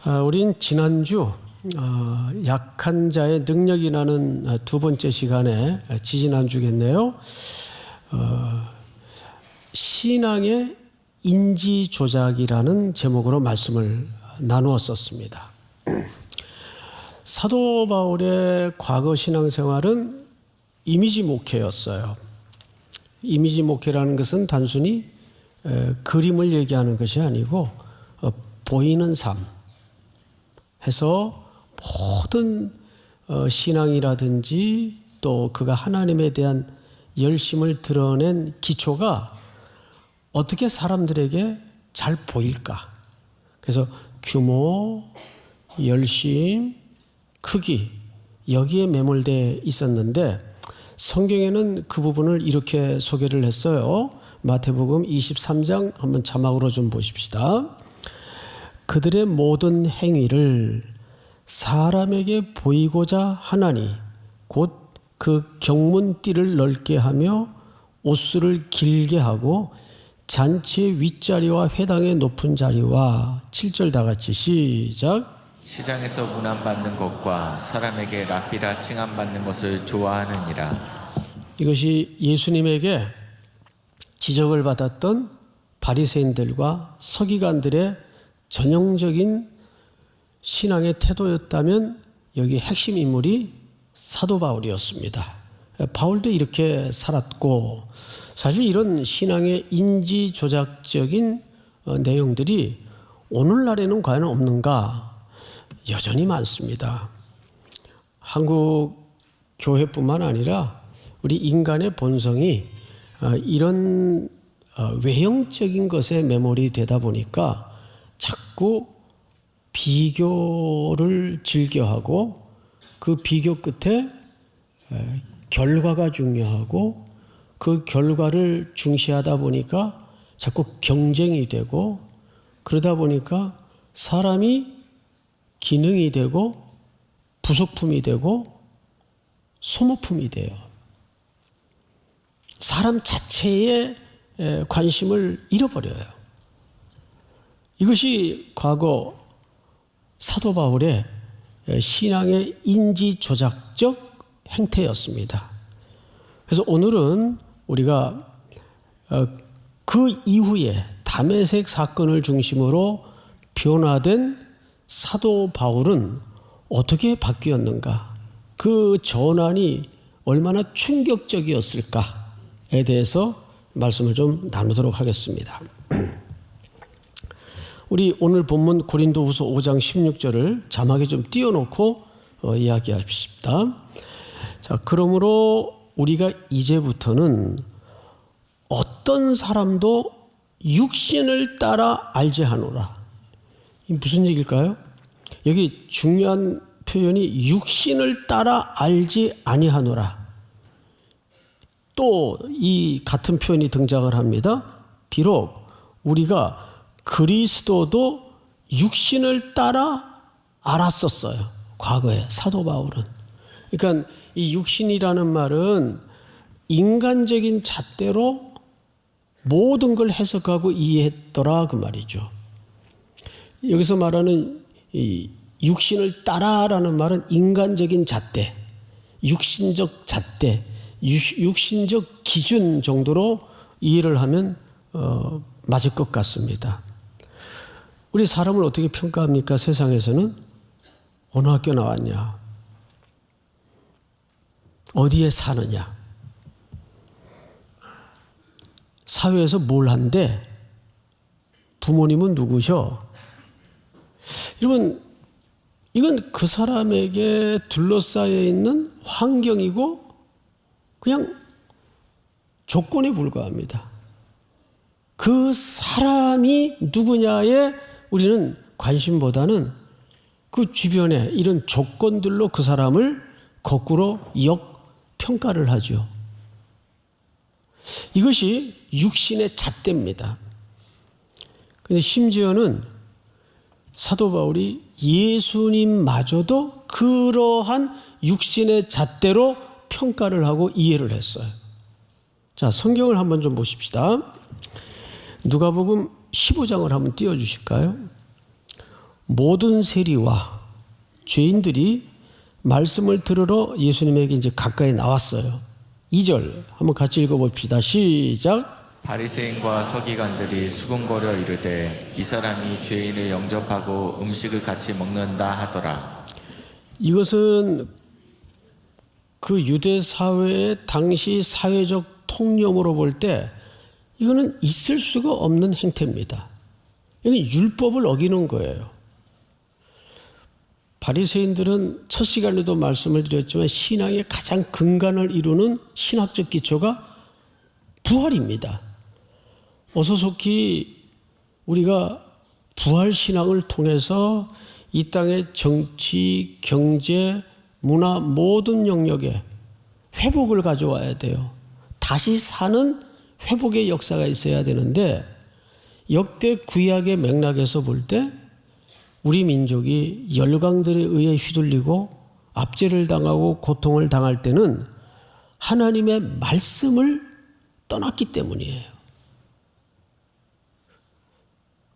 우린 지난주 약한 자의 능력이라는 두 번째 시간에 지지난주겠네요. 신앙의 인지 조작이라는 제목으로 말씀을 나누었었습니다. 사도 바울의 과거 신앙생활은 이미지 목회였어요. 이미지 목회라는 것은 단순히 그림을 얘기하는 것이 아니고 보이는 삶 해서 모든 신앙이라든지 또 그가 하나님에 대한 열심을 드러낸 기초가 어떻게 사람들에게 잘 보일까? 그래서 규모, 열심, 크기 여기에 매몰되어 있었는데 성경에는 그 부분을 이렇게 소개를 했어요. 마태복음 23장 한번 자막으로 좀 보십시다. 그들의 모든 행위를 사람에게 보이고자 하나니 곧 그 경문띠를 넓게 하며 옷수를 길게 하고 잔치의 윗자리와 회당의 높은 자리와 7절 다 같이 시작. 시장에서 문안받는 것과 사람에게 랍비라 칭함받는 것을 좋아하느니라. 이것이 예수님에게 지적을 받았던 바리새인들과 서기관들의 전형적인 신앙의 태도였다면 여기 핵심 인물이 사도 바울이었습니다. 바울도 이렇게 살았고 사실 이런 신앙의 인지 조작적인 내용들이 오늘날에는 과연 없는가? 여전히 많습니다. 한국 교회뿐만 아니라 우리 인간의 본성이 이런 외형적인 것에 매몰이 되다 보니까 자꾸 비교를 즐겨하고 그 비교 끝에 결과가 중요하고 그 결과를 중시하다 보니까 자꾸 경쟁이 되고 그러다 보니까 사람이 기능이 되고 부속품이 되고 소모품이 돼요. 사람 자체에 관심을 잃어버려요. 이것이 과거 사도 바울의 신앙의 인지 조작적 행태였습니다. 그래서 오늘은 우리가 그 이후에 다메섹 사건을 중심으로 변화된 사도 바울은 어떻게 바뀌었는가? 그 전환이 얼마나 충격적이었을까에 대해서 말씀을 좀 나누도록 하겠습니다. 우리 오늘 본문 고린도후서 5장 16절을 자막에 좀 띄워놓고 이야기합시다. 자, 그러므로 우리가 이제부터는 어떤 사람도 육신을 따라 알지 하노라. 이게 무슨 얘기일까요? 여기 중요한 표현이 육신을 따라 알지 아니하노라. 또 이 같은 표현이 등장을 합니다. 비록 우리가 그리스도도 육신을 따라 알았었어요. 과거에 사도 바울은. 그러니까 이 육신이라는 말은 인간적인 잣대로 모든 걸 해석하고 이해했더라 그 말이죠. 여기서 말하는 이 육신을 따라라는 말은 인간적인 잣대, 육신적 잣대, 육신적 기준 정도로 이해를 하면 맞을 것 같습니다. 우리 사람을 어떻게 평가합니까? 세상에서는 어느 학교 나왔냐? 어디에 사느냐? 사회에서 뭘 한대? 부모님은 누구셔? 여러분, 이건 그 사람에게 둘러싸여 있는 환경이고 그냥 조건에 불과합니다. 그 사람이 누구냐에 우리는 관심보다는 그 주변에 이런 조건들로 그 사람을 거꾸로 역평가를 하죠. 이것이 육신의 잣대입니다. 근데 심지어는 사도 바울이 예수님마저도 그러한 육신의 잣대로 평가를 하고 이해를 했어요. 자, 성경을 한번 좀 보십시다. 누가복음 15장을 한번 띄워주실까요? 모든 세리와 죄인들이 말씀을 들으러 예수님에게 이제 가까이 나왔어요. 2절 한번 같이 읽어봅시다. 시작. 바리새인과 서기관들이 수군거려 이르되 이 사람이 죄인을 영접하고 음식을 같이 먹는다 하더라. 이것은 그 유대 사회의 당시 사회적 통념으로 볼 때 이거는 있을 수가 없는 행태입니다. 이건 율법을 어기는 거예요. 바리새인들은 첫 시간에도 말씀을 드렸지만 신앙의 가장 근간을 이루는 신학적 기초가 부활입니다. 어서 속히 우리가 부활 신앙을 통해서 이 땅의 정치, 경제, 문화 모든 영역에 회복을 가져와야 돼요. 다시 사는 회복의 역사가 있어야 되는데 역대 구약의 맥락에서 볼 때 우리 민족이 열강들에 의해 휘둘리고 압제를 당하고 고통을 당할 때는 하나님의 말씀을 떠났기 때문이에요.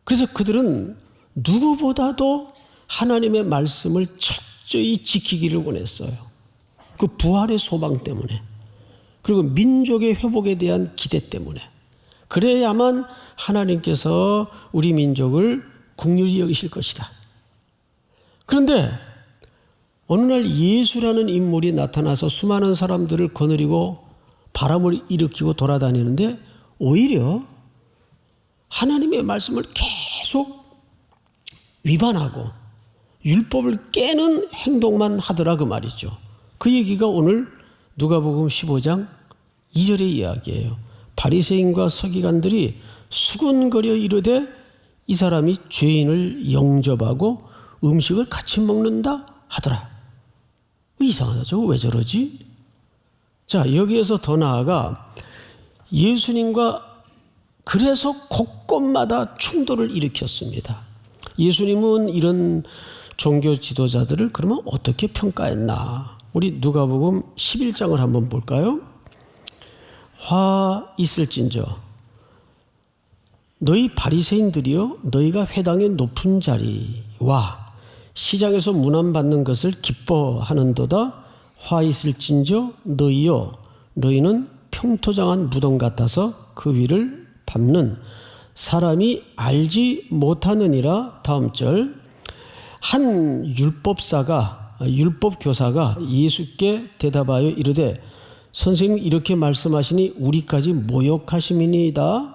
그래서 그들은 누구보다도 하나님의 말씀을 철저히 지키기를 원했어요. 그 부활의 소망 때문에, 그리고 민족의 회복에 대한 기대 때문에. 그래야만 하나님께서 우리 민족을 긍휼히 여기실 것이다. 그런데 어느 날 예수라는 인물이 나타나서 수많은 사람들을 거느리고 바람을 일으키고 돌아다니는데 오히려 하나님의 말씀을 계속 위반하고 율법을 깨는 행동만 하더라 그 말이죠. 그 얘기가 오늘 누가복음 15장 2절의 이야기예요. 바리새인과 서기관들이 수군거려 이르되 이 사람이 죄인을 영접하고 음식을 같이 먹는다 하더라. 이상하다. 저거 왜 저러지? 자, 여기에서 더 나아가 예수님과 그래서 곳곳마다 충돌을 일으켰습니다. 예수님은 이런 종교 지도자들을 그러면 어떻게 평가했나? 우리 누가복음 11장을 한번 볼까요? 화 있을진저 너희 바리새인들이여 너희가 회당의 높은 자리와 시장에서 문안받는 것을 기뻐하는도다. 화 있을진저 너희여 너희는 평토장한 무덤 같아서 그 위를 밟는 사람이 알지 못하느니라. 다음 절. 한 율법교사가 예수께 대답하여 이르되 선생님 이렇게 말씀하시니 우리까지 모욕하심이니이다.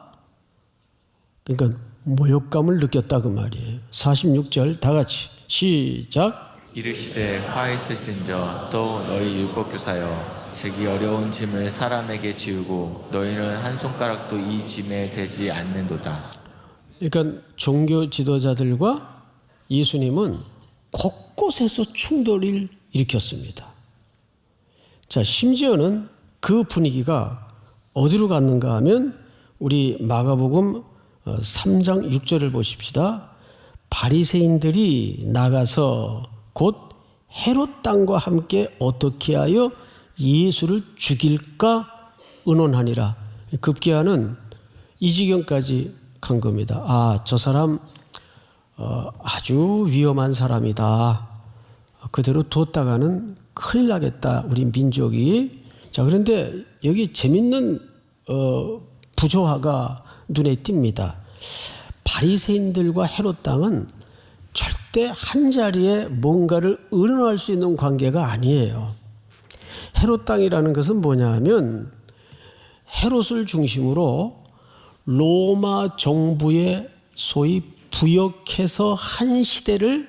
그러니까 모욕감을 느꼈다 그 말이에요. 46절 다 같이 시작. 이르시되 화 있을진저 또 너희 율법교사여 제기 어려운 짐을 사람에게 지우고 너희는 한 손가락도 이 짐에 대지 않는도다. 그러니까 종교 지도자들과 예수님은 곳곳에서 충돌을 일으켰습니다. 자, 심지어는 그 분위기가 어디로 갔는가 하면 우리 마가복음 3장 6절을 보십시다. 바리새인들이 나가서 곧 헤롯 땅과 함께 어떻게 하여 예수를 죽일까 의논하니라. 급기야는 이 지경까지 간 겁니다. 아, 저 사람 아주 위험한 사람이다. 그대로 뒀다가는 큰일 나겠다, 우리 민족이. 자, 그런데 여기 재밌는 부조화가 눈에 띕니다. 바리새인들과 헤롯 땅은 절대 한 자리에 뭔가를 의논할 수 있는 관계가 아니에요. 헤롯 땅이라는 것은 뭐냐 하면 헤롯을 중심으로 로마 정부의 소위 부역해서 한 시대를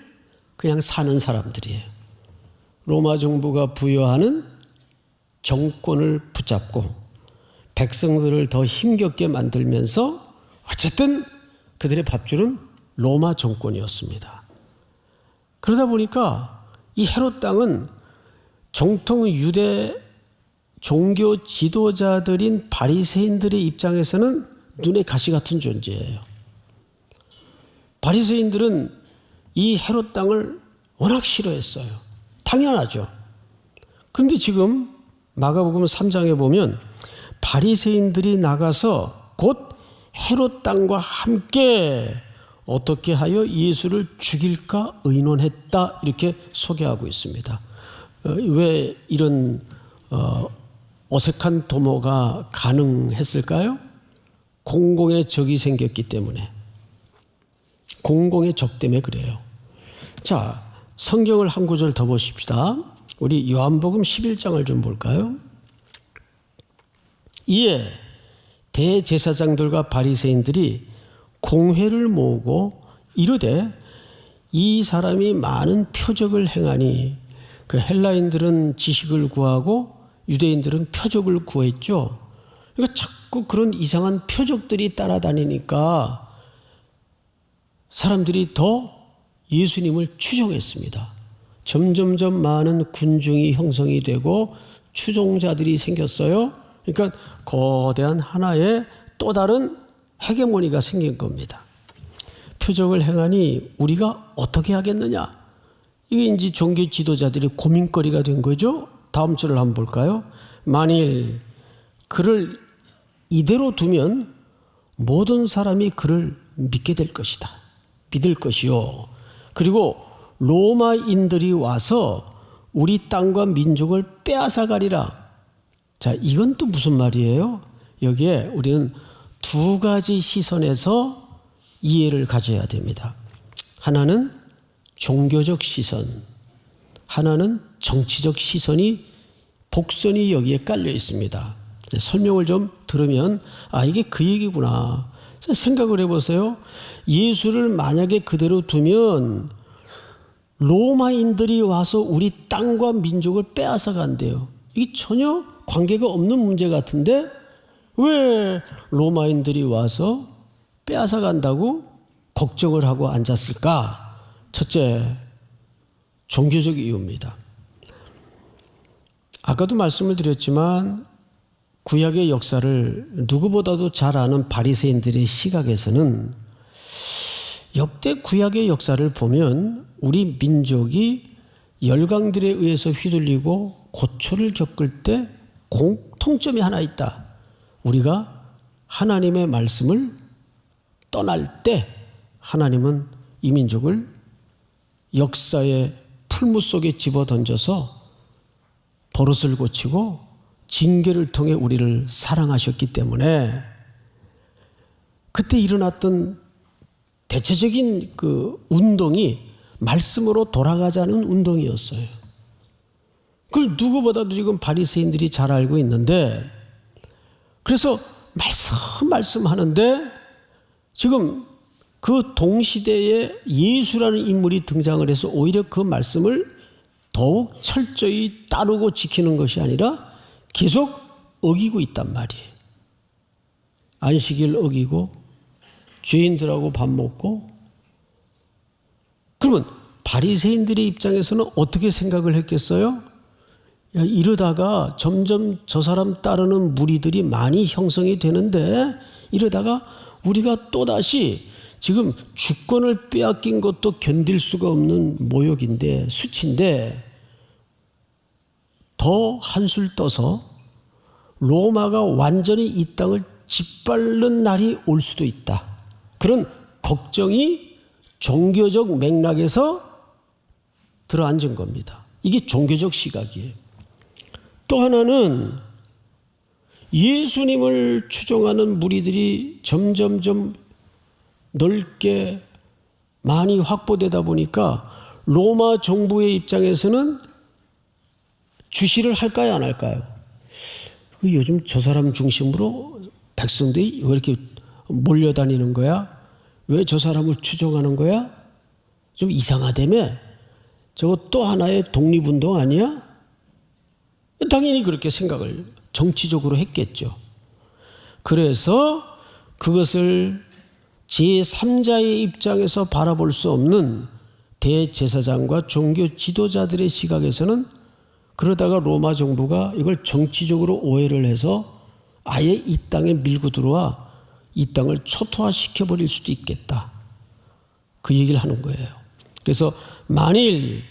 그냥 사는 사람들이에요. 로마 정부가 부여하는 정권을 붙잡고 백성들을 더 힘겹게 만들면서 어쨌든 그들의 밥줄은 로마 정권이었습니다. 그러다 보니까 이 헤롯 땅은 정통 유대 종교 지도자들인 바리새인들의 입장에서는 눈에 가시 같은 존재예요. 바리새인들은 이 헤롯 땅을 워낙 싫어했어요. 당연하죠. 그런데 지금 마가복음 3장에 보면 바리새인들이 나가서 곧 헤롯 땅과 함께 어떻게 하여 예수를 죽일까 의논했다 이렇게 소개하고 있습니다. 왜 이런 어색한 도모가 가능했을까요? 공공의 적이 생겼기 때문에. 공공의 적 때문에 그래요. 자, 성경을 한 구절 더 보십시다. 우리 요한복음 11장을 좀 볼까요? 이에 대제사장들과 바리새인들이 공회를 모으고 이르되 이 사람이 많은 표적을 행하니, 그 헬라인들은 지식을 구하고 유대인들은 표적을 구했죠. 그러니까 자꾸 그런 이상한 표적들이 따라다니니까 사람들이 더 예수님을 추종했습니다. 점점점 많은 군중이 형성이 되고 추종자들이 생겼어요. 그러니까 거대한 하나의 또 다른 헤게모니가 생긴 겁니다. 표적을 행하니 우리가 어떻게 하겠느냐? 이게 이제 종교 지도자들이 고민거리가 된 거죠. 다음 절을 한번 볼까요? 만일 그를 이대로 두면 모든 사람이 그를 믿게 될 것이다. 믿을 것이요. 그리고 로마인들이 와서 우리 땅과 민족을 빼앗아 가리라. 자, 이건 또 무슨 말이에요? 여기에 우리는 두 가지 시선에서 이해를 가져야 됩니다. 하나는 종교적 시선, 하나는 정치적 시선이 복선이 여기에 깔려 있습니다. 설명을 좀 들으면 이게 그 얘기구나. 생각을 해보세요. 예수를 만약에 그대로 두면 로마인들이 와서 우리 땅과 민족을 빼앗아 간대요. 이게 전혀 관계가 없는 문제 같은데 왜 로마인들이 와서 빼앗아 간다고 걱정을 하고 앉았을까? 첫째, 종교적 이유입니다. 아까도 말씀을 드렸지만 구약의 역사를 누구보다도 잘 아는 바리새인들의 시각에서는 역대 구약의 역사를 보면 우리 민족이 열강들에 의해서 휘둘리고 고초를 겪을 때 공통점이 하나 있다. 우리가 하나님의 말씀을 떠날 때 하나님은 이 민족을 역사의 풀무 속에 집어던져서 버릇을 고치고 징계를 통해 우리를 사랑하셨기 때문에 그때 일어났던 대체적인 그 운동이 말씀으로 돌아가자는 운동이었어요. 그걸 누구보다도 지금 바리새인들이 잘 알고 있는데, 그래서 말씀하는데 지금 그 동시대에 예수라는 인물이 등장을 해서 오히려 그 말씀을 더욱 철저히 따르고 지키는 것이 아니라 계속 어기고 있단 말이에요. 안식일 어기고 죄인들하고 밥 먹고. 그러면 바리새인들의 입장에서는 어떻게 생각을 했겠어요? 이러다가 점점 저 사람 따르는 무리들이 많이 형성이 되는데 이러다가 우리가 또다시 지금 주권을 빼앗긴 것도 견딜 수가 없는 모욕인데, 수치인데 더 한술 떠서 로마가 완전히 이 땅을 짓밟는 날이 올 수도 있다. 그런 걱정이 종교적 맥락에서 들어앉은 겁니다. 이게 종교적 시각이에요. 또 하나는 예수님을 추종하는 무리들이 점점점 넓게 많이 확보되다 보니까 로마 정부의 입장에서는 주시를 할까요, 안 할까요? 요즘 저 사람 중심으로 백성들이 왜 이렇게 몰려다니는 거야? 왜 저 사람을 추종하는 거야? 좀 이상하다며? 저거 또 하나의 독립운동 아니야? 당연히 그렇게 생각을 정치적으로 했겠죠. 그래서 그것을 제3자의 입장에서 바라볼 수 없는 대제사장과 종교 지도자들의 시각에서는 그러다가 로마 정부가 이걸 정치적으로 오해를 해서 아예 이 땅에 밀고 들어와 이 땅을 초토화시켜버릴 수도 있겠다. 그 얘기를 하는 거예요. 그래서 만일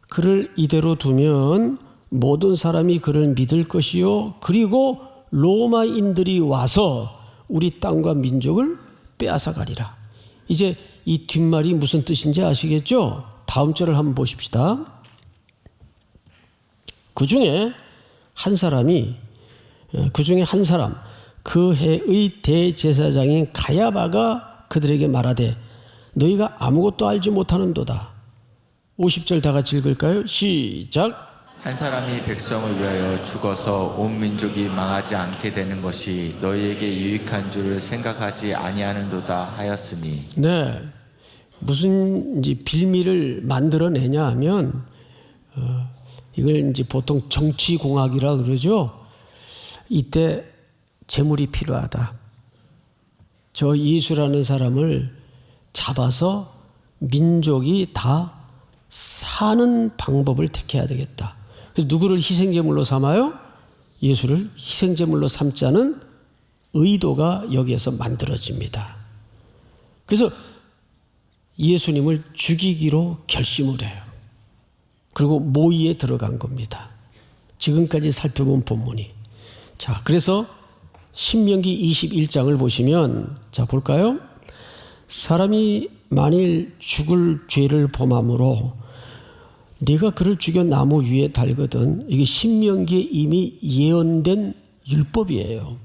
그를 이대로 두면 모든 사람이 그를 믿을 것이요, 그리고 로마인들이 와서 우리 땅과 민족을 빼앗아 가리라. 이제 이 뒷말이 무슨 뜻인지 아시겠죠? 다음 절을 한번 보십시다. 그 중에 한 사람 그 해의 대제사장인 가야바가 그들에게 말하되 너희가 아무것도 알지 못하는도다. 50절 다 같이 읽을까요? 시작. 한 사람이 백성을 위하여 죽어서 온 민족이 망하지 않게 되는 것이 너희에게 유익한 줄을 생각하지 아니하는도다 하였으니. 네, 무슨 이제 빌미를 만들어내냐 하면 이걸 이제 보통 정치공학이라 그러죠. 이때 재물이 필요하다. 저 예수라는 사람을 잡아서 민족이 다 사는 방법을 택해야 되겠다. 그래서 누구를 희생제물로 삼아요? 예수를 희생제물로 삼자는 의도가 여기에서 만들어집니다. 그래서 예수님을 죽이기로 결심을 해요. 그리고 모의에 들어간 겁니다. 지금까지 살펴본 본문이. 자, 그래서 신명기 21장을 보시면, 자, 볼까요? 사람이 만일 죽을 죄를 범함으로 네가 그를 죽여 나무 위에 달거든. 이게 신명기에 이미 예언된 율법이에요.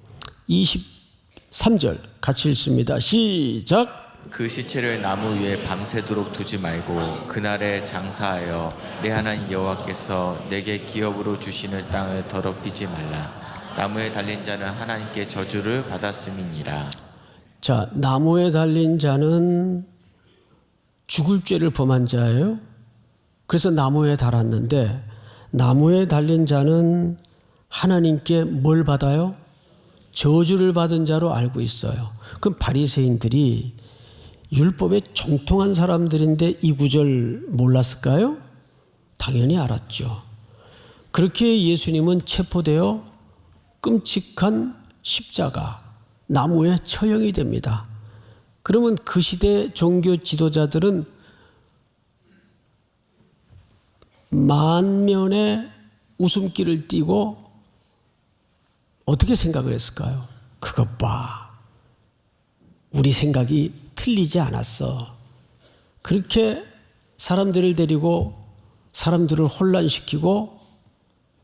23절 같이 읽습니다. 시작. 그 시체를 나무 위에 밤새도록 두지 말고 그날에 장사하여 내 하나님 여호와께서 내게 기업으로 주시는 땅을 더럽히지 말라. 나무에 달린 자는 하나님께 저주를 받았음이니라. 자, 나무에 달린 자는 죽을 죄를 범한 자예요. 그래서 나무에 달았는데 나무에 달린 자는 하나님께 뭘 받아요? 저주를 받은 자로 알고 있어요. 그럼 바리새인들이 율법에 정통한 사람들인데 이 구절 몰랐을까요? 당연히 알았죠. 그렇게 예수님은 체포되어 끔찍한 십자가, 나무에 처형이 됩니다. 그러면 그 시대 종교 지도자들은 만면에 웃음기를 띠고 어떻게 생각을 했을까요? 그것 봐. 우리 생각이 틀리지 않았어. 그렇게 사람들을 데리고 사람들을 혼란시키고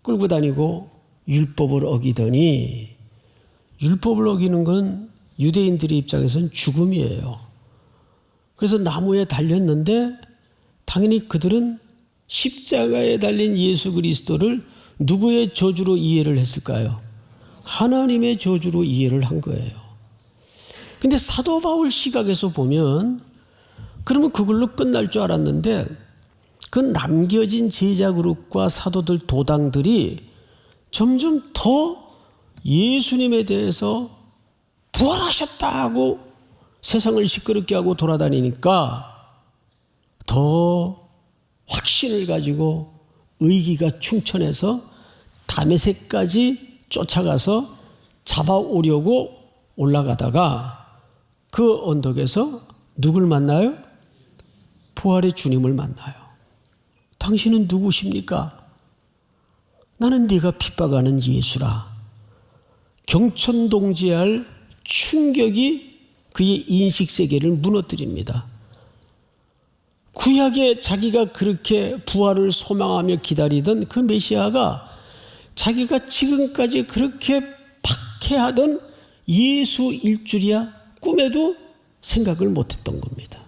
끌고 다니고 율법을 어기더니, 율법을 어기는 건 유대인들의 입장에서는 죽음이에요. 그래서 나무에 달렸는데 당연히 그들은 십자가에 달린 예수 그리스도를 누구의 저주로 이해를 했을까요? 하나님의 저주로 이해를 한 거예요. 근데 사도 바울 시각에서 보면 그러면 그걸로 끝날 줄 알았는데 그 남겨진 제자 그룹과 사도들 도당들이 점점 더 예수님에 대해서 부활하셨다고 세상을 시끄럽게 하고 돌아다니니까 더 확신을 가지고 의기가 충천해서 다메섹까지 쫓아가서 잡아오려고 올라가다가 그 언덕에서 누굴 만나요? 부활의 주님을 만나요. 당신은 누구십니까? 나는 네가 핍박하는 예수라. 경천동지할 충격이 그의 인식세계를 무너뜨립니다. 구약에 자기가 그렇게 부활을 소망하며 기다리던 그 메시아가 자기가 지금까지 그렇게 박해하던 예수일 줄이야 꿈에도 생각을 못했던 겁니다.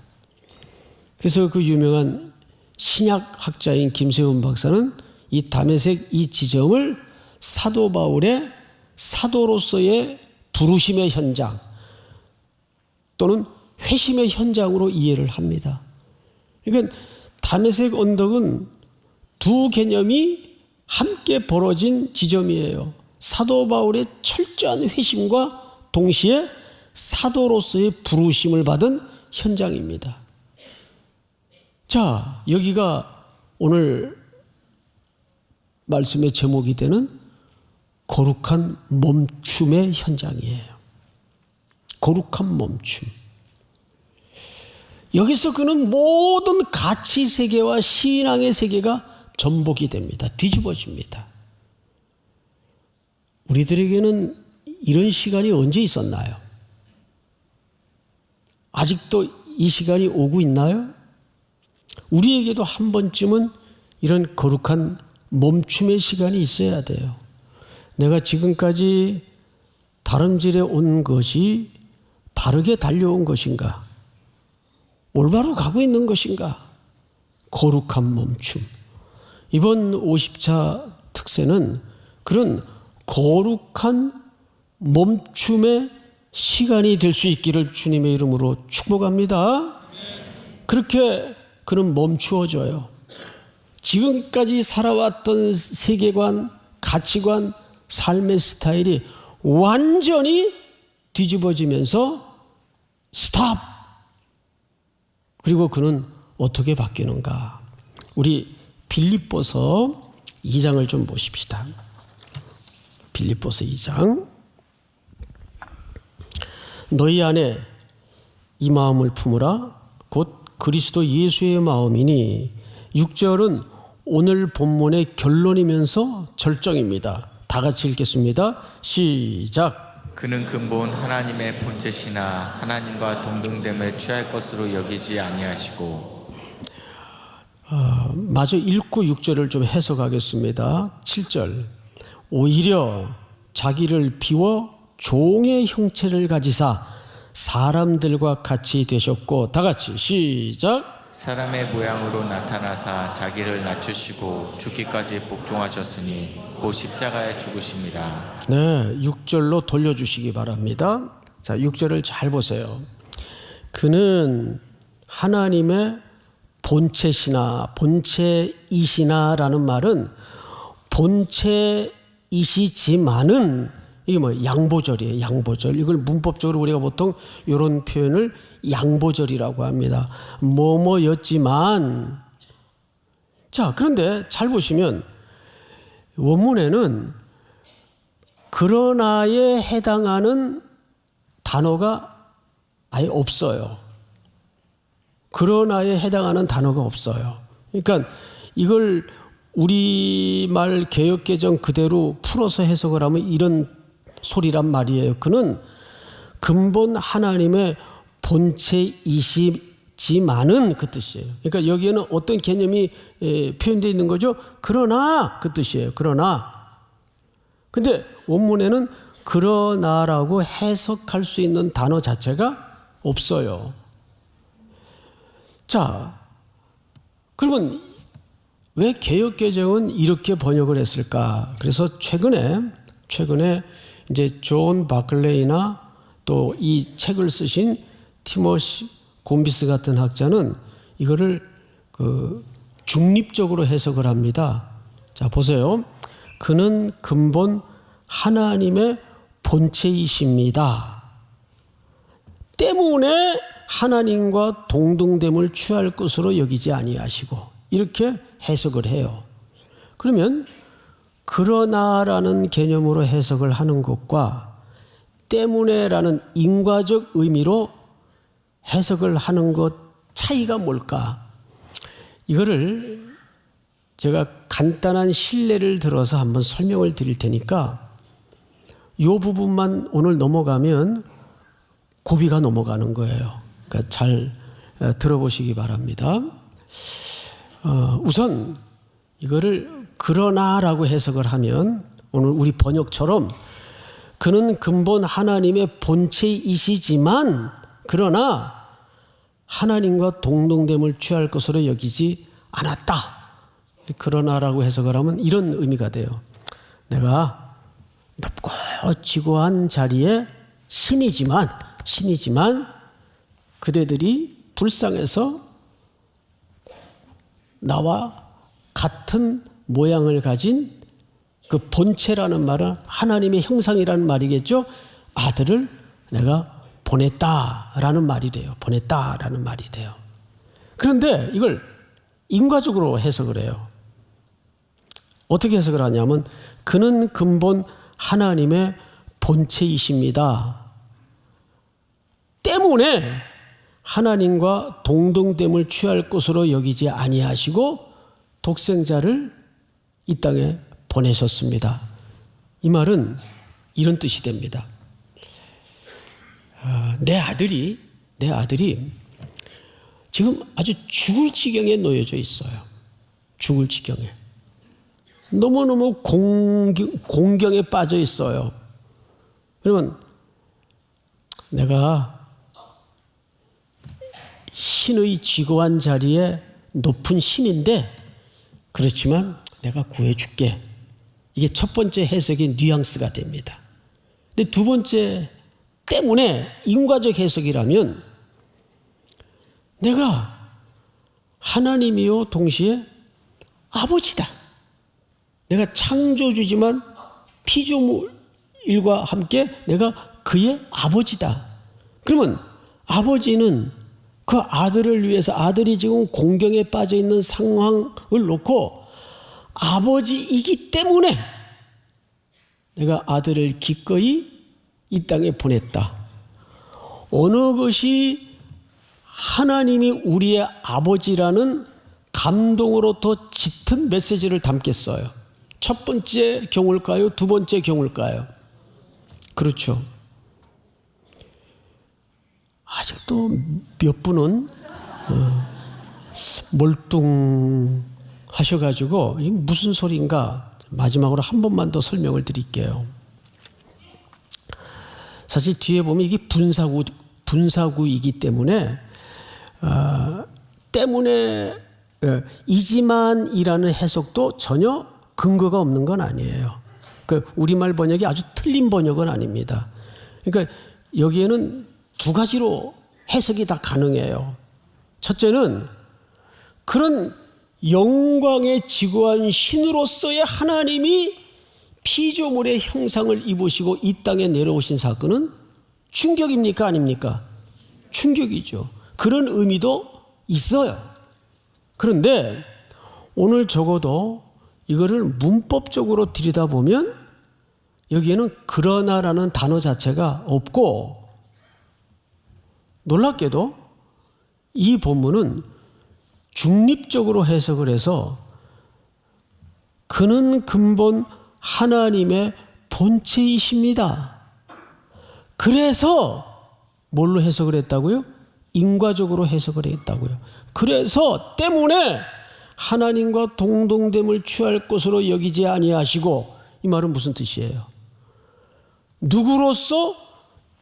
그래서 그 유명한 신약학자인 김세훈 박사는 이 다메섹 이 지점을 사도 바울의 사도로서의 부르심의 현장 또는 회심의 현장으로 이해를 합니다. 그러니까 다메섹 언덕은 두 개념이 함께 벌어진 지점이에요. 사도 바울의 철저한 회심과 동시에 사도로서의 부르심을 받은 현장입니다. 자, 여기가 오늘 말씀의 제목이 되는 거룩한 멈춤의 현장이에요. 거룩한 멈춤. 여기서 그는 모든 가치 세계와 신앙의 세계가 전복이 됩니다. 뒤집어집니다. 우리들에게는 이런 시간이 언제 있었나요? 아직도 이 시간이 오고 있나요? 우리에게도 한 번쯤은 이런 거룩한 멈춤의 시간이 있어야 돼요. 내가 지금까지 다름질해 온 것이 바르게 달려온 것인가? 올바로 가고 있는 것인가? 거룩한 멈춤. 이번 50차 특세는 그런 거룩한 멈춤의 시간이 될 수 있기를 주님의 이름으로 축복합니다. 그렇게 그는 멈추어져요. 지금까지 살아왔던 세계관, 가치관, 삶의 스타일이 완전히 뒤집어지면서 스탑! 그리고 그는 어떻게 바뀌는가? 우리 빌립보서 2장을 좀 보십시다. 빌립보서 2장. 너희 안에 이 마음을 품으라 곧 그리스도 예수의 마음이니 6절은 오늘 본문의 결론이면서 절정입니다. 다 같이 읽겠습니다. 시작. 그는 근본 하나님의 본체시나 하나님과 동등됨을 취할 것으로 여기지 아니하시고. 마저 읽고 6절을 좀 해석하겠습니다. 7절. 오히려 자기를 비워 종의 형체를 가지사 사람들과 같이 되셨고, 다 같이 시작. 사람의 모양으로 나타나사 자기를 낮추시고 죽기까지 복종하셨으니 곧 십자가에 죽으심이라. 네, 6절로 돌려주시기 바랍니다. 자, 6절을 잘 보세요. 그는 하나님의 본체시나 본체이시나라는 말은 본체이시지만은 이게 뭐 양보절이에요. 양보절. 이걸 문법적으로 우리가 보통 이런 표현을 양보절이라고 합니다. 뭐뭐였지만. 자, 그런데 잘 보시면 원문에는 그러나에 해당하는 단어가 아예 없어요. 그러나에 해당하는 단어가 없어요. 그러니까 이걸 우리말 개역개정 그대로 풀어서 해석을 하면 이런 소리란 말이에요. 그는 근본 하나님의 본체이시지만은 그 뜻이에요. 그러니까 여기에는 어떤 개념이 표현되어 있는 거죠? 그러나 그 뜻이에요. 그러나. 근데 원문에는 그러나라고 해석할 수 있는 단어 자체가 없어요. 자, 그러면 왜 개역개정은 이렇게 번역을 했을까? 그래서 최근에 이제 존 바클레이나 또 이 책을 쓰신 티모시 곰비스 같은 학자는 이거를 중립적으로 해석을 합니다. 자, 보세요. 그는 근본 하나님의 본체이십니다. 때문에 하나님과 동등됨을 취할 것으로 여기지 아니하시고 이렇게 해석을 해요. 그러면 그러나라는 개념으로 해석을 하는 것과 때문에라는 인과적 의미로 해석을 하는 것 차이가 뭘까? 이거를 제가 간단한 실례를 들어서 한번 설명을 드릴 테니까 이 부분만 오늘 넘어가면 고비가 넘어가는 거예요. 그러니까 잘 들어보시기 바랍니다. 우선 이거를 그러나라고 해석을 하면 오늘 우리 번역처럼 그는 근본 하나님의 본체이시지만 그러나 하나님과 동등됨을 취할 것으로 여기지 않았다. 그러나라고 해석을 하면 이런 의미가 돼요. 내가 높고 지고한 자리에 신이지만 그대들이 불쌍해서 나와 같은 모양을 가진 그 본체라는 말은 하나님의 형상이라는 말이겠죠. 아들을 내가 보냈다라는 말이 돼요. 보냈다라는 말이 돼요. 그런데 이걸 인과적으로 해석을 해요. 어떻게 해석을 하냐면 그는 근본 하나님의 본체이십니다. 때문에 하나님과 동등됨을 취할 것으로 여기지 아니하시고 독생자를 이 땅에 보내셨습니다. 이 말은 이런 뜻이 됩니다. 내 아들이 지금 아주 죽을 지경에 놓여져 있어요. 죽을 지경에. 너무너무 공경에 빠져 있어요. 그러면 내가 신의 지고한 자리에 높은 신인데 그렇지만 내가 구해줄게. 이게 첫 번째 해석의 뉘앙스가 됩니다. 근데 두 번째 때문에 인과적 해석이라면 내가 하나님이요 동시에 아버지다. 내가 창조주지만 피조물과 함께 내가 그의 아버지다. 그러면 아버지는 그 아들을 위해서 아들이 지금 공경에 빠져 있는 상황을 놓고 아버지이기 때문에 내가 아들을 기꺼이 이 땅에 보냈다. 어느 것이 하나님이 우리의 아버지라는 감동으로 더 짙은 메시지를 담겠어요? 첫 번째 경우일까요? 두 번째 경우일까요? 그렇죠. 아직도 몇 분은 멀뚱하셔가지고 이게 무슨 소리인가 마지막으로 한 번만 더 설명을 드릴게요. 사실 뒤에 보면 이게 분사구이기 때문에 이지만이라는 해석도 전혀 근거가 없는 건 아니에요. 그 우리말 번역이 아주 틀린 번역은 아닙니다. 그러니까 여기에는 두 가지로 해석이 다 가능해요. 첫째는 그런 영광에 지고한 신으로서의 하나님이 피조물의 형상을 입으시고 이 땅에 내려오신 사건은 충격입니까? 아닙니까? 충격이죠. 그런 의미도 있어요. 그런데 오늘 적어도 이거를 문법적으로 들여다보면 여기에는 그러나라는 단어 자체가 없고 놀랍게도 이 본문은 중립적으로 해석을 해서 그는 근본 하나님의 본체이십니다. 그래서 뭘로 해석을 했다고요? 인과적으로 해석을 했다고요. 그래서 때문에 하나님과 동등됨을 취할 것으로 여기지 아니하시고, 이 말은 무슨 뜻이에요? 누구로서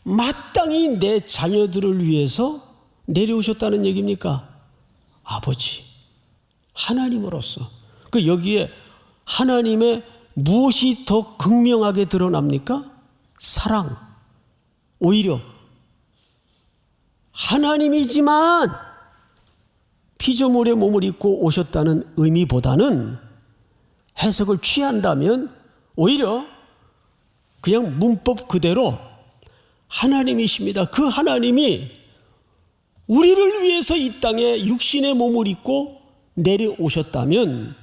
마땅히 내 자녀들을 위해서 내려오셨다는 얘기입니까? 아버지, 하나님으로서. 그 여기에 하나님의 무엇이 더 극명하게 드러납니까? 사랑. 오히려 하나님이지만 피조물의 몸을 입고 오셨다는 의미보다는 해석을 취한다면 오히려 그냥 문법 그대로 하나님이십니다. 그 하나님이 우리를 위해서 이 땅에 육신의 몸을 입고 내려오셨다면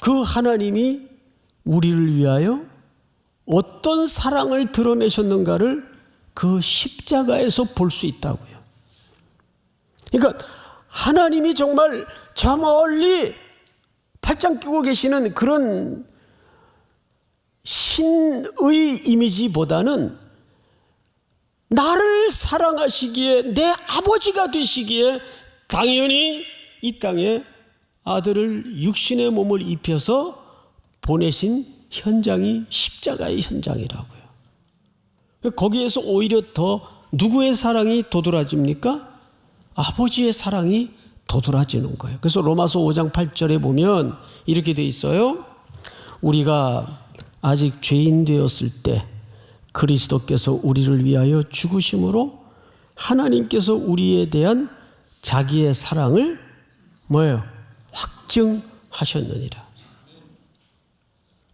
그 하나님이 우리를 위하여 어떤 사랑을 드러내셨는가를 그 십자가에서 볼 수 있다고요. 그러니까 하나님이 정말 저 멀리 팔짱 끼고 계시는 그런 신의 이미지보다는 나를 사랑하시기에 내 아버지가 되시기에 당연히 이 땅에 아들을 육신의 몸을 입혀서 보내신 현장이 십자가의 현장이라고요. 거기에서 오히려 더 누구의 사랑이 도드라집니까? 아버지의 사랑이 도드라지는 거예요. 그래서 로마서 5장 8절에 보면 이렇게 돼 있어요. 우리가 아직 죄인 되었을 때 그리스도께서 우리를 위하여 죽으심으로 하나님께서 우리에 대한 자기의 사랑을 뭐예요? 확증하셨느니라.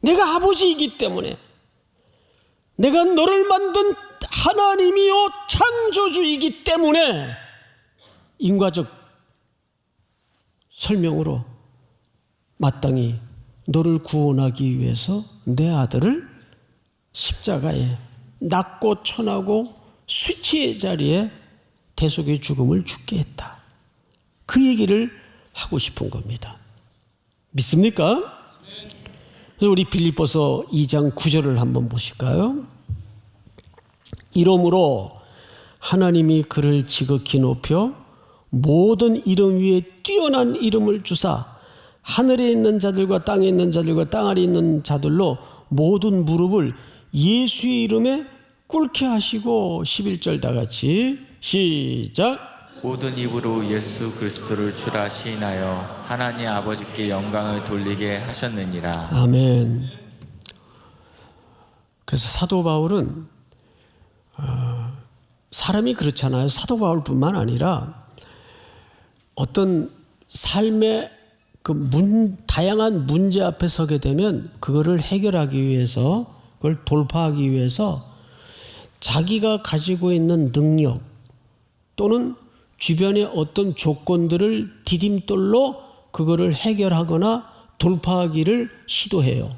내가 아버지이기 때문에, 내가 너를 만든 하나님이요 창조주이기 때문에 인과적 설명으로 마땅히 너를 구원하기 위해서 내 아들을 십자가에 낮고 천하고 수치의 자리에 대속의 죽음을 죽게 했다. 그 얘기를 하고 싶은 겁니다. 믿습니까? 그래서 우리 빌립보서 2장 9절을 한번 보실까요? 이러므로 하나님이 그를 지극히 높여 모든 이름 위에 뛰어난 이름을 주사 하늘에 있는 자들과 땅에 있는 자들과 땅 아래 있는 자들로 모든 무릎을 예수의 이름에 꿇게 하시고 11절 다 같이 시작. 모든 입으로 예수 그리스도를 주라 시인하여 하나님 아버지께 영광을 돌리게 하셨느니라. 아멘. 그래서 사도 바울은 사람이 그렇잖아요. 사도 바울뿐만 아니라 어떤 삶의 다양한 문제 앞에 서게 되면 그거를 해결하기 위해서, 그걸 돌파하기 위해서 자기가 가지고 있는 능력 또는 주변의 어떤 조건들을 디딤돌로 그거를 해결하거나 돌파하기를 시도해요.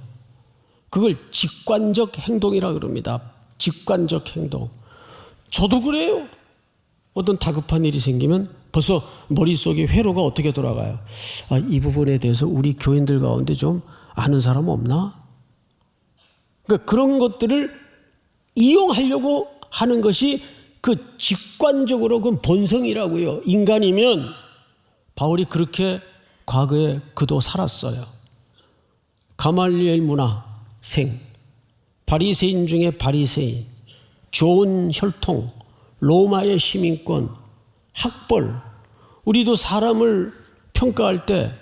그걸 직관적 행동이라 그럽니다. 직관적 행동. 저도 그래요. 어떤 다급한 일이 생기면 벌써 머릿속에 회로가 어떻게 돌아가요? 이 부분에 대해서 우리 교인들 가운데 좀 아는 사람 없나? 그러니까 그런 것들을 이용하려고 하는 것이 그 직관적으로 그 본성이라고요. 인간이면 바울이 그렇게 과거에 그도 살았어요. 가말리엘 문화생, 바리새인 중에 바리새인, 좋은 혈통, 로마의 시민권, 학벌. 우리도 사람을 평가할 때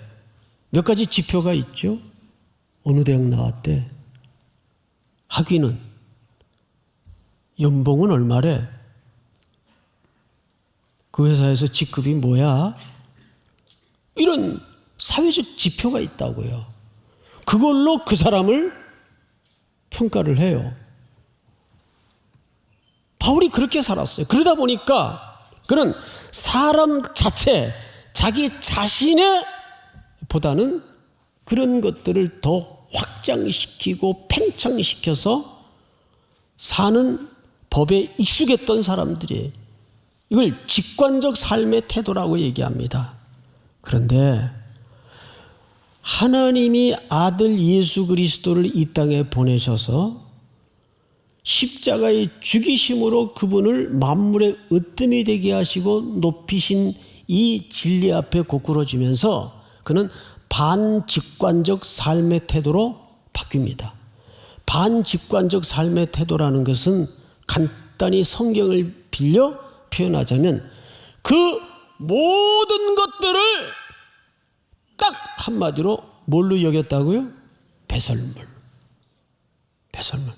몇 가지 지표가 있죠. 어느 대학 나왔대? 학위는? 연봉은 얼마래? 그 회사에서 직급이 뭐야? 이런 사회적 지표가 있다고요. 그걸로 그 사람을 평가를 해요. 바울이 그렇게 살았어요. 그러다 보니까 그는 사람 자체, 자기 자신의 보다는 그런 것들을 더 확장시키고 팽창시켜서 사는 법에 익숙했던 사람들이 이걸 직관적 삶의 태도라고 얘기합니다. 그런데 하나님이 아들 예수 그리스도를 이 땅에 보내셔서 십자가의 죽이심으로 그분을 만물의 으뜸이 되게 하시고 높이신 이 진리 앞에 고꾸러지면서 그는 반직관적 삶의 태도로 바뀝니다. 반직관적 삶의 태도라는 것은 간단히 성경을 빌려 표현하자면 그 모든 것들을 딱 한마디로 뭘로 여겼다고요? 배설물. 배설물.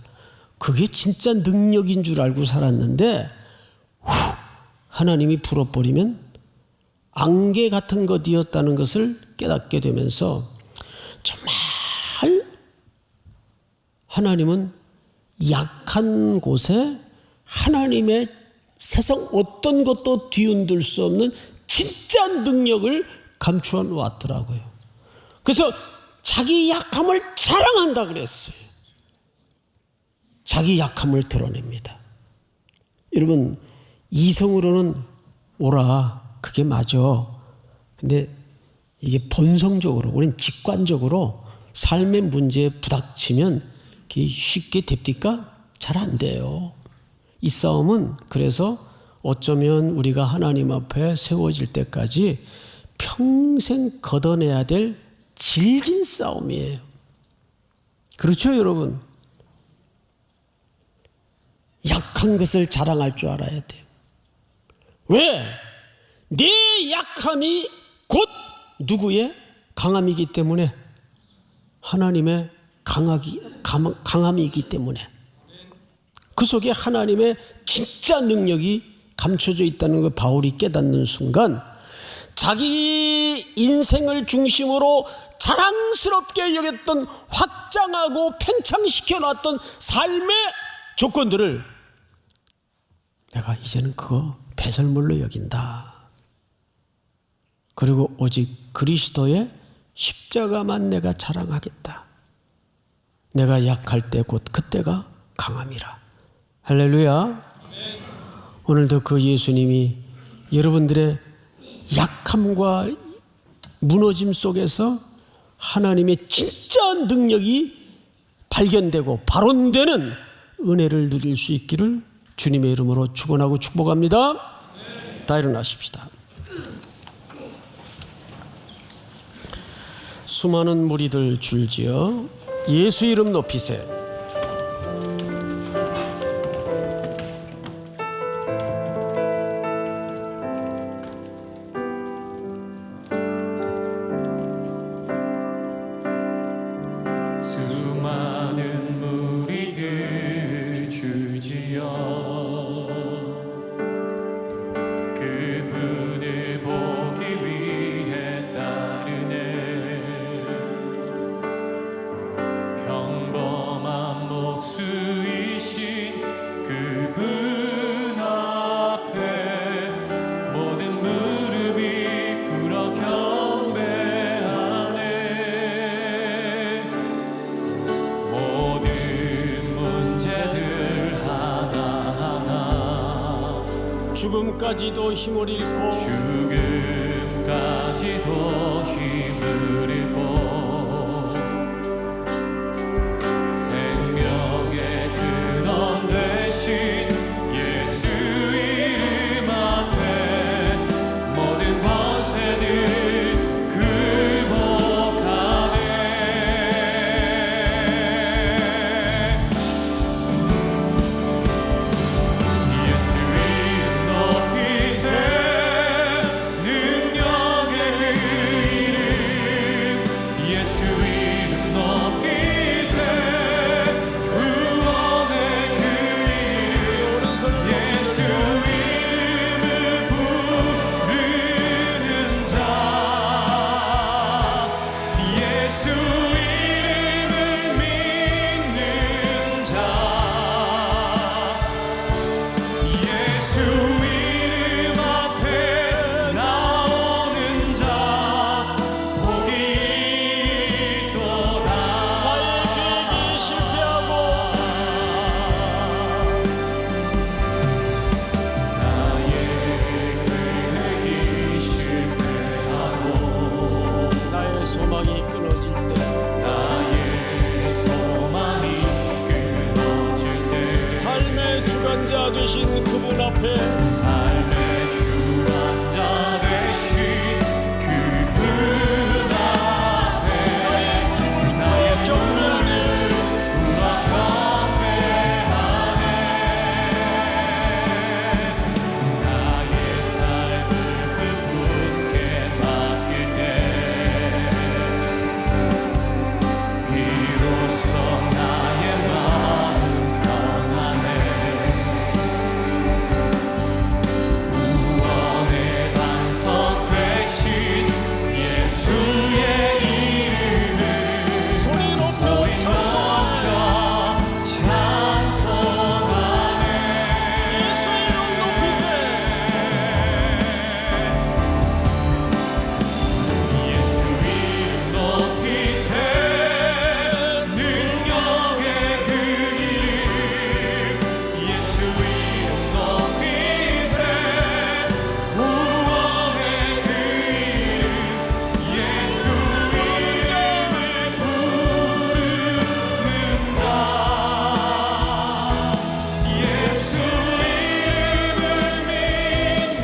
그게 진짜 능력인 줄 알고 살았는데 하나님이 풀어버리면 안개 같은 것이었다는 것을 깨닫게 되면서 정말 하나님은 약한 곳에 하나님의 세상 어떤 것도 뒤흔들 수 없는 진짜 능력을 감추어 놓았더라고요. 그래서 자기 약함을 자랑한다 그랬어요. 자기 약함을 드러냅니다. 여러분, 이성으로는 오라, 그게 맞아. 근데 이게 본성적으로, 우리는 직관적으로 삶의 문제에 부닥치면 쉽게 됩니까? 잘 안 돼요. 이 싸움은 그래서 어쩌면 우리가 하나님 앞에 세워질 때까지 평생 걷어내야 될 질긴 싸움이에요. 그렇죠, 여러분? 약한 것을 자랑할 줄 알아야 돼요. 왜? 내 약함이 곧 누구의 강함이기 때문에, 하나님의 강함이기 때문에 그 속에 하나님의 진짜 능력이 감춰져 있다는 걸 바울이 깨닫는 순간 자기 인생을 중심으로 자랑스럽게 여겼던 확장하고 팽창시켜 놨던 삶의 조건들을 내가 이제는 그거 배설물로 여긴다. 그리고 오직 그리스도의 십자가만 내가 자랑하겠다. 내가 약할 때 곧 그때가 강함이라. 할렐루야. 오늘도 그 예수님이 여러분들의 약함과 무너짐 속에서 하나님의 진짜 능력이 발견되고 발원되는 은혜를 누릴 수 있기를 주님의 이름으로 축원하고 축복합니다. 다 일어나십시다. 수많은 무리들 줄지어 예수 이름 높이세. 수많은 무리들 줄지어 그분을 보기 위해 따르네. 평범한 목수이신 그분 앞에 모든 무릎이 꿇어 경배하네. 모든 문제들 하나하나 죽음까지도 힘을 잃고 죽음까지도 힘을 잃고 생명의 근원 되신 예수 이름 앞에 모든 권세들 굴복하네. 예수 이름 높이세. 능력의 그 이름 예수 이름 높이세. 구원의 그 이름 예수 이름을 부르는 자 예수 이름을 믿는 자 예수 이름 앞에 나오는 자 복이 있도다. 나의 계획이 실패하고 나의 계획이 실패하고 나의 소망이 끊어질 때 나의 소망이 끊어질 때 삶의 주관자 되신 그분 앞에 삶의 주관자 되신 그분 앞에 나의 경배를 꿇어 경배하네. 나의 삶을 그분께 맡길 때 비로소 나의 마음 평안해. 구원의 반석 되신 예수의 이름을 소리 높여 찬송하네. 찬송하네. 예수 이름 높이세. 예수 이름 높이세. 능력의 그 이름 예수 이름 높이세. 구원의 그 이름 예수 이름을 부르는 자 예수 이름을 믿는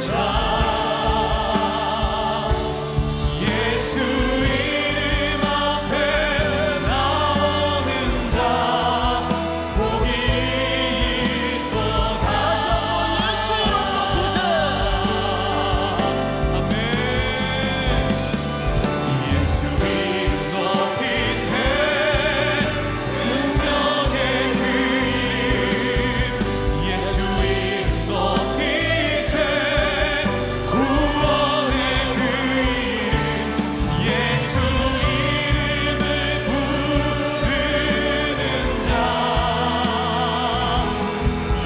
자 예수 이름 앞에 나오는 자 복이 있도다. 예수 이름 높이세. 아멘. 예수 이름 높이세. 능력의 그 이름 예수 이름 높이세. 구원의 그 이름 예수 이름을 부르는 자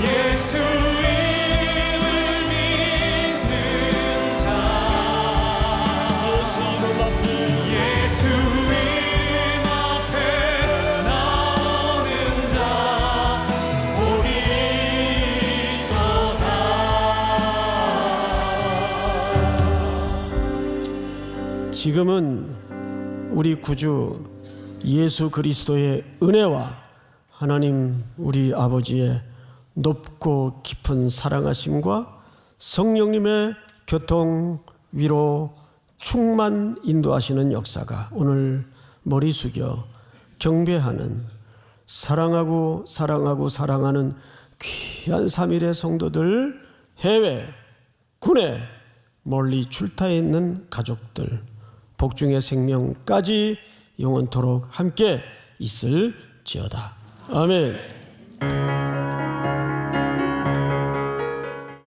예수 이름을 믿는 자 예수 이름 앞에 예수 이름 앞에 나오는 자 복이 있도다. 지금은 우리 구주 예수 그리스도의 은혜와 하나님 우리 아버지의 높고 깊은 사랑하심과 성령님의 교통, 위로, 충만 인도하시는 역사가 오늘 머리 숙여 경배하는 사랑하고 사랑하는 귀한 3일의 성도들, 해외, 군에 멀리 출타해 있는 가족들, 복중의 생명까지 영원토록 함께 있을지어다. 아멘.